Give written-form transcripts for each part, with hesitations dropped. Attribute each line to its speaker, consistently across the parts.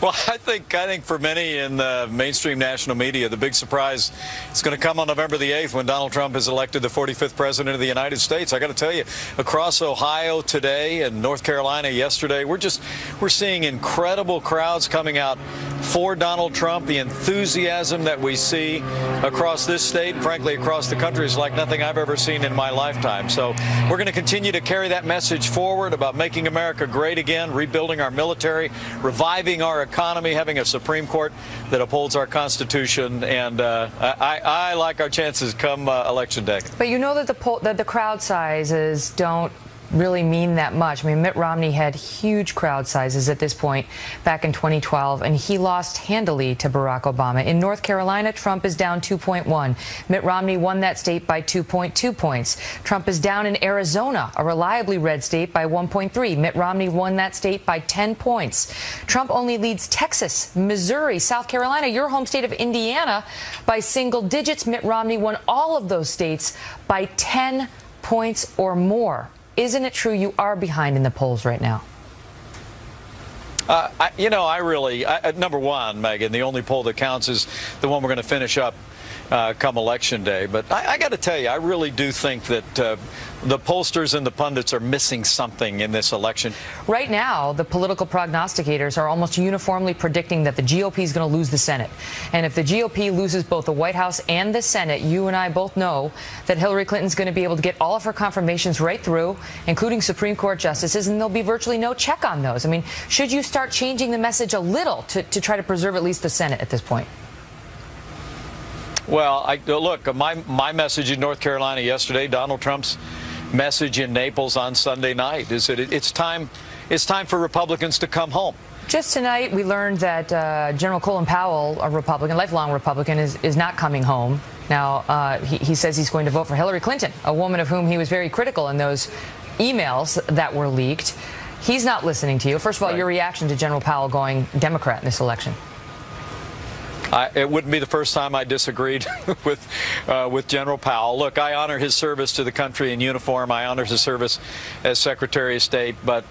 Speaker 1: Well, I think for many in the mainstream national media, the big surprise is going to come on November the 8th when Donald Trump is elected the 45th president of the United States. I got to tell you, across Ohio today and North Carolina yesterday, we're seeing incredible crowds coming out for Donald Trump. The enthusiasm that we see across this state and frankly across the country is like nothing I've ever seen in my lifetime. So we're going to continue to carry that message forward about making America great again, rebuilding our military, reviving our economy, having a Supreme Court that upholds our Constitution, and I like our chances come Election Day.
Speaker 2: But you know that the crowd sizes don't really mean that much. I mean, Mitt Romney had huge crowd sizes at this point back in 2012, and he lost handily to Barack Obama. In North Carolina, Trump is down 2.1. Mitt Romney won that state by 2.2 points. Trump is down in Arizona, a reliably red state, by 1.3. Mitt Romney won that state by 10 points. Trump only leads Texas, Missouri, South Carolina, your home state of Indiana, by single digits. Mitt Romney won all of those states by 10 points or more. Isn't it true you are behind in the polls right now?
Speaker 1: Number one, Megan, the only poll that counts is the one we're going to finish up come Election Day. But I got to tell you, I really do think that the pollsters and the pundits are missing something in this election.
Speaker 2: Right now, the political prognosticators are almost uniformly predicting that the GOP is going to lose the Senate. And if the GOP loses both the White House and the Senate, you and I both know that Hillary Clinton's going to be able to get all of her confirmations right through, including Supreme Court justices, and there'll be virtually no check on those. I mean, should you start changing the message a little to try to preserve at least the Senate at this point?
Speaker 1: Well, look, my message in North Carolina yesterday, Donald Trump's message in Naples on Sunday night, is that it's time for Republicans to come home.
Speaker 2: Just tonight, we learned that General Colin Powell, a Republican, lifelong Republican, is not coming home. Now, he says he's going to vote for Hillary Clinton, a woman of whom he was very critical in those emails that were leaked. He's not listening to you. First of all, your reaction to General Powell going Democrat in this election?
Speaker 1: It wouldn't be the first time I disagreed with General Powell. Look, I honor his service to the country in uniform. I honor his service as Secretary of State. But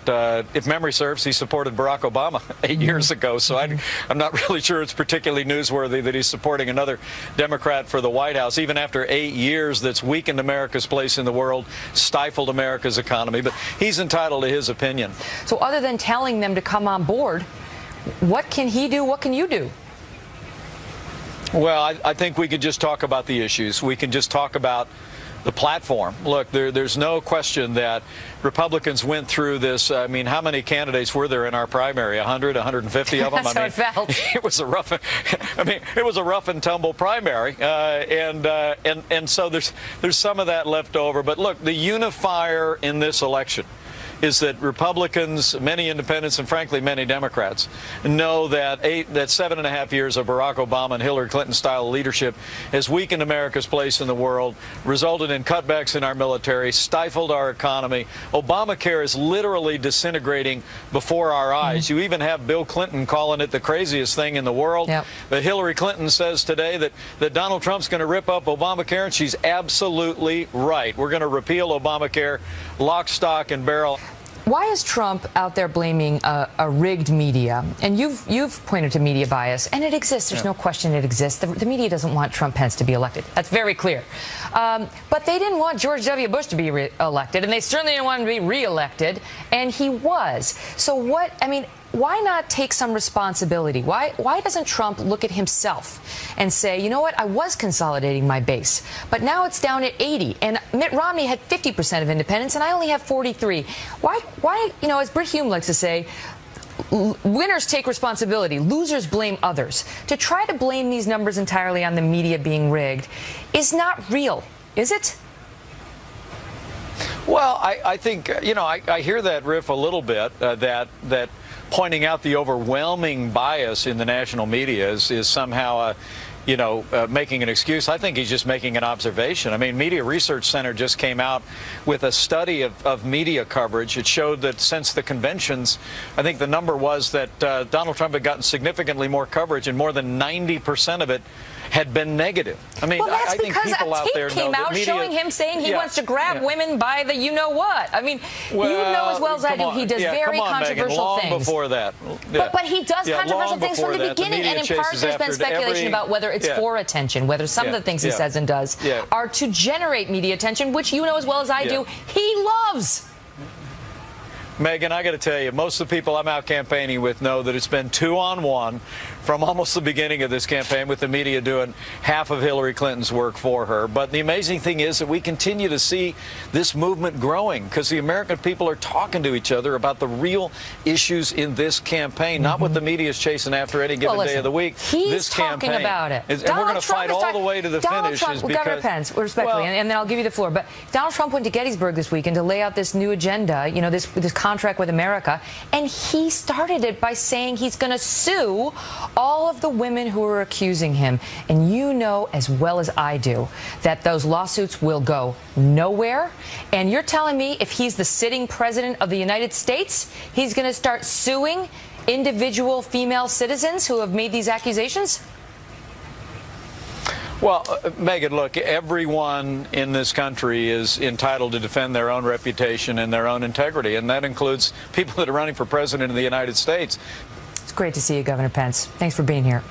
Speaker 1: if memory serves, he supported Barack Obama 8 years ago. So I'm not really sure it's particularly newsworthy that he's supporting another Democrat for the White House, even after 8 years that's weakened America's place in the world, stifled America's economy. But he's entitled to his opinion.
Speaker 2: So other than telling them to come on board, what can he do? What can you do?
Speaker 1: Well, I think we could just talk about the issues. We can just talk about the platform. Look, there's no question that Republicans went through this. I mean, how many candidates were there in our primary? 100, 150 of them?
Speaker 2: That's how it felt.
Speaker 1: It was a rough. It was a rough and tumble primary, and so there's some of that left over. But look, the unifier in this election is that Republicans, many independents, and frankly many Democrats know that 7.5 years of Barack Obama and Hillary Clinton style leadership has weakened America's place in the world, resulted in cutbacks in our military, stifled our economy. Obamacare is literally disintegrating before our eyes. You even have Bill Clinton calling it the craziest thing in the world. Yep. But Hillary Clinton says today that Donald Trump's going to rip up Obamacare, and she's absolutely right. We're going to repeal Obamacare, lock, stock, and barrel.
Speaker 2: Why is Trump out there blaming a rigged media? And you've pointed to media bias, and it exists. There's no question it exists. The media doesn't want Trump Pence to be elected. That's very clear. But they didn't want George W. Bush to be elected, and they certainly didn't want him to be reelected, and he was. So why not take some responsibility? Why doesn't Trump look at himself and say, you know what, I was consolidating my base, but now it's down at 80, and Mitt Romney had 50% of independents, and I only have 43. Why, as Brit Hume likes to say, winners take responsibility, losers blame others. To try to blame these numbers entirely on the media being rigged is not real, is it?
Speaker 3: Well, I think, I hear that riff a little bit, that pointing out the overwhelming bias in the national media is somehow
Speaker 1: making an excuse. I think he's just making an observation. I mean, Media Research Center just came out with a study of media coverage. It showed that since the conventions, I think the number was that Donald Trump had gotten significantly more coverage, and more than 90% of it had been negative. I mean,
Speaker 2: well, that's
Speaker 1: I think people out there
Speaker 2: came
Speaker 1: know
Speaker 2: out
Speaker 1: that media,
Speaker 2: showing him saying he wants to grab women by the you-know-what. I mean,
Speaker 1: well,
Speaker 2: you know as well as I do, he does very controversial
Speaker 1: things. Long before that.
Speaker 2: But he does controversial things from the beginning, and in part there's been speculation about whether it's for attention, whether some of the things he says and does are to generate media attention, which you know as well as I do, he loves.
Speaker 1: Megyn, I got to tell you, most of the people I'm out campaigning with know that it's been 2-on-1 from almost the beginning of this campaign, with the media doing half of Hillary Clinton's work for her. But the amazing thing is that we continue to see this movement growing because the American people are talking to each other about the real issues in this campaign, not what the media is chasing after any given day of the week.
Speaker 2: He's
Speaker 1: this
Speaker 2: talking
Speaker 1: campaign.
Speaker 2: about it.
Speaker 1: And we're going to fight all the way to the finish.
Speaker 2: Governor Pence, respectfully, and then I'll give you the floor. But Donald Trump went to Gettysburg this weekend to lay out this new agenda, this contract with America, and he started it by saying he's going to sue all of the women who are accusing him. And you know as well as I do that those lawsuits will go nowhere. And you're telling me if he's the sitting president of the United States, he's going to start suing individual female citizens who have made these accusations?
Speaker 1: Well, Megyn, look, everyone in this country is entitled to defend their own reputation and their own integrity, and that includes people that are running for president of the United States.
Speaker 2: It's great to see you, Governor Pence. Thanks for being here.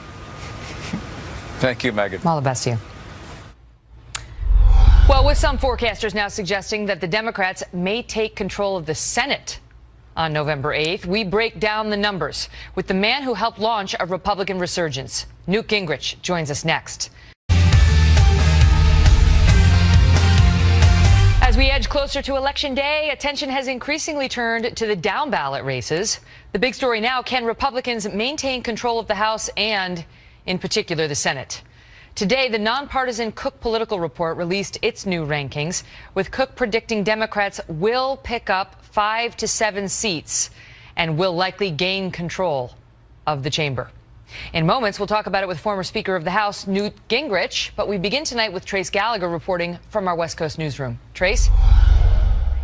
Speaker 1: Thank you, Megyn.
Speaker 2: All the best to you. Well, with some forecasters now suggesting that the Democrats may take control of the Senate on November 8th, we break down the numbers with the man who helped launch a Republican resurgence. Newt Gingrich joins us next. As we edge closer to Election Day, attention has increasingly turned to the down-ballot races. The big story now, can Republicans maintain control of the House and, in particular, the Senate? Today, the nonpartisan Cook Political Report released its new rankings, with Cook predicting Democrats will pick up 5 to 7 seats and will likely gain control of the chamber. In moments, we'll talk about it with former Speaker of the House, Newt Gingrich. But we begin tonight with Trace Gallagher reporting from our West Coast newsroom. Trace?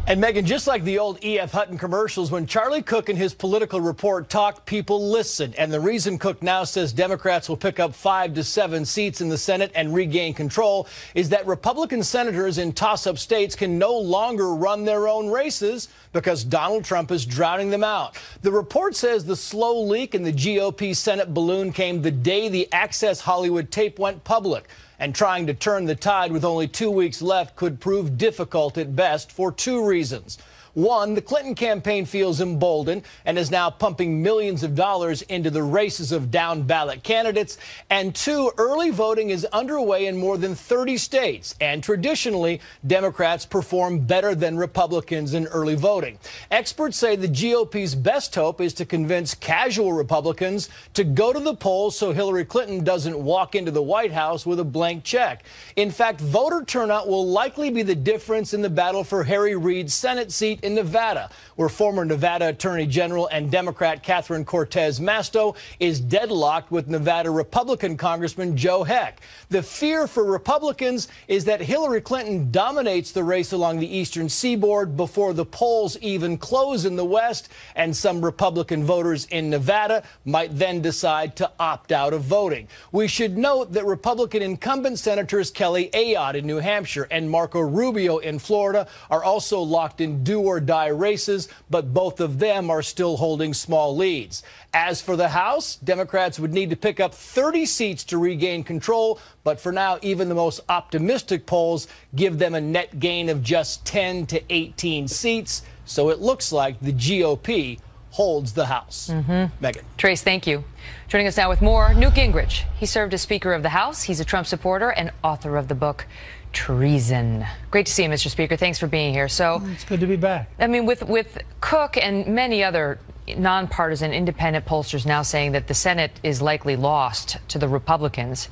Speaker 4: And Megyn, just like the old E.F. Hutton commercials, when Charlie Cook and his political report talked, people listened. And the reason Cook now says Democrats will pick up 5 to 7 seats in the Senate and regain control is that Republican senators in toss-up states can no longer run their own races because Donald Trump is drowning them out. The report says the slow leak in the GOP Senate balloon came the day the Access Hollywood tape went public. And trying to turn the tide with only 2 weeks left could prove difficult at best for 2 reasons. One, the Clinton campaign feels emboldened and is now pumping millions of dollars into the races of down-ballot candidates. And 2, early voting is underway in more than 30 states. And traditionally, Democrats perform better than Republicans in early voting. Experts say the GOP's best hope is to convince casual Republicans to go to the polls so Hillary Clinton doesn't walk into the White House with a blank check. In fact, voter turnout will likely be the difference in the battle for Harry Reid's Senate seat in Nevada, where former Nevada Attorney General and Democrat Catherine Cortez Masto is deadlocked with Nevada Republican Congressman Joe Heck. The fear for Republicans is that Hillary Clinton dominates the race along the eastern seaboard before the polls even close in the West, and some Republican voters in Nevada might then decide to opt out of voting. We should note that Republican incumbent Senators Kelly Ayotte in New Hampshire and Marco Rubio in Florida are also locked in do-or-die races, but both of them are still holding small leads. As for the House, Democrats would need to pick up 30 seats to regain control, but for now, even the most optimistic polls give them a net gain of just 10 to 18 seats, so it looks like the GOP holds the House. Megyn.
Speaker 2: Trace, thank you. Joining us now with more, Newt Gingrich. He served as Speaker of the House. He's a Trump supporter and author of the book Treason. Great to see you, Mr. Speaker. Thanks for being here. So
Speaker 5: it's good to be back.
Speaker 2: I mean, with Cook and many other nonpartisan independent pollsters now saying that the Senate is likely lost to the Republicans,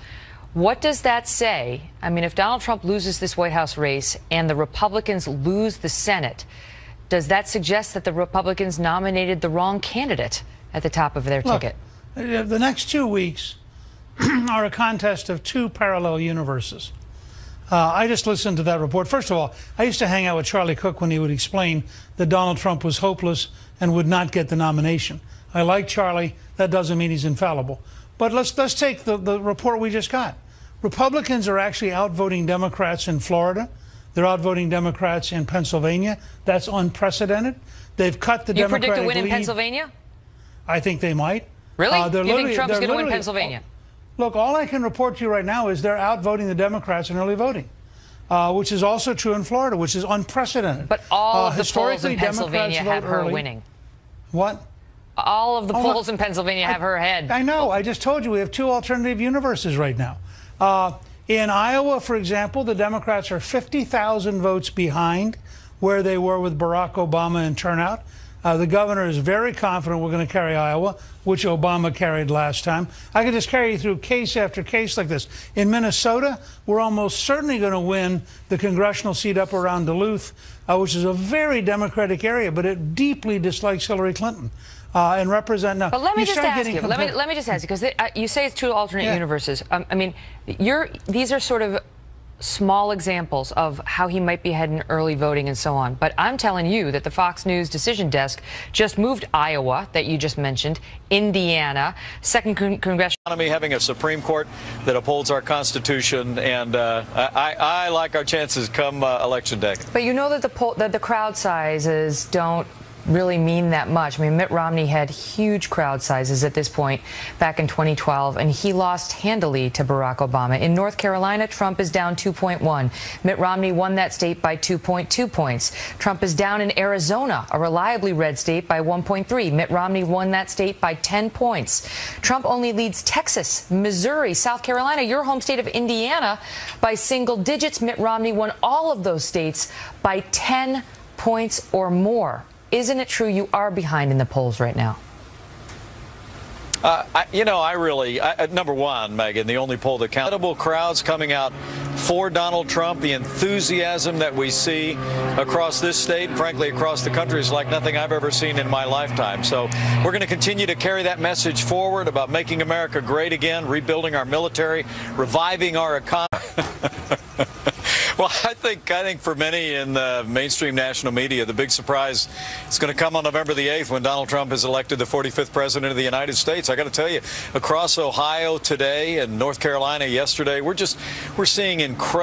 Speaker 2: what does that say? I mean, if Donald Trump loses this White House race and the Republicans lose the Senate, does that suggest that the Republicans nominated the wrong candidate at the top of their ticket?
Speaker 5: The next 2 weeks, are a contest of two parallel universes. I just listened to that report. First of all, I used to hang out with Charlie Cook when he would explain that Donald Trump was hopeless and would not get the nomination. I like Charlie. That doesn't mean he's infallible. But let's take the report we just got. Republicans are actually outvoting Democrats in Florida. They're outvoting Democrats in Pennsylvania. That's unprecedented. They've cut the Democratic lead.
Speaker 2: You predict a win in Pennsylvania?
Speaker 5: I think they might.
Speaker 2: Really? You think Trump's going to win Pennsylvania?
Speaker 5: Look, all I can report to you right now is they're outvoting the Democrats in early voting, which is also true in Florida, which is unprecedented.
Speaker 2: But all of the polls in Pennsylvania have her winning.
Speaker 5: What?
Speaker 2: All of the polls in Pennsylvania have her ahead.
Speaker 5: I know. I just told you we have two alternative universes right now. In Iowa, for example, the Democrats are 50,000 votes behind where they were with Barack Obama in turnout. The governor is very confident we're going to carry Iowa, which Obama carried last time. I can just carry you through case after case like this. In Minnesota, we're almost certainly going to win the congressional seat up around Duluth, which is a very Democratic area, but it deeply dislikes Hillary Clinton. And represent now.
Speaker 2: But let me just ask you. Let me just ask you, because you say it's two alternate universes. I mean, these are sort of small examples of how he might be heading early voting and so on. But I'm telling you that the Fox News decision desk just moved Iowa, that you just mentioned, Indiana, second congressional.
Speaker 1: Having a Supreme Court that upholds our Constitution, and I like our chances come election day.
Speaker 2: But you know that the crowd sizes don't really mean that much. I mean, Mitt Romney had huge crowd sizes at this point back in 2012, and he lost handily to Barack Obama. In North Carolina, Trump is down 2.1. Mitt Romney won that state by 2.2 points. Trump is down in Arizona, a reliably red state, by 1.3. Mitt Romney won that state by 10 points. Trump only leads Texas, Missouri, South Carolina, your home state of Indiana, by single digits. Mitt Romney won all of those states by 10 points or more. Isn't it true you are behind in the polls right now?
Speaker 1: Number one, Megan, the only poll that counts. Incredible crowds coming out for Donald Trump. The enthusiasm that we see across this state, frankly, across the country, is like nothing I've ever seen in my lifetime. So we're going to continue to carry that message forward about making America great again, rebuilding our military, reviving our economy. Well, I think for many in the mainstream national media, the big surprise is going to come on November the 8th when Donald Trump is elected the 45th president of the United States. I got to tell you, across Ohio today and North Carolina yesterday, we're seeing incredible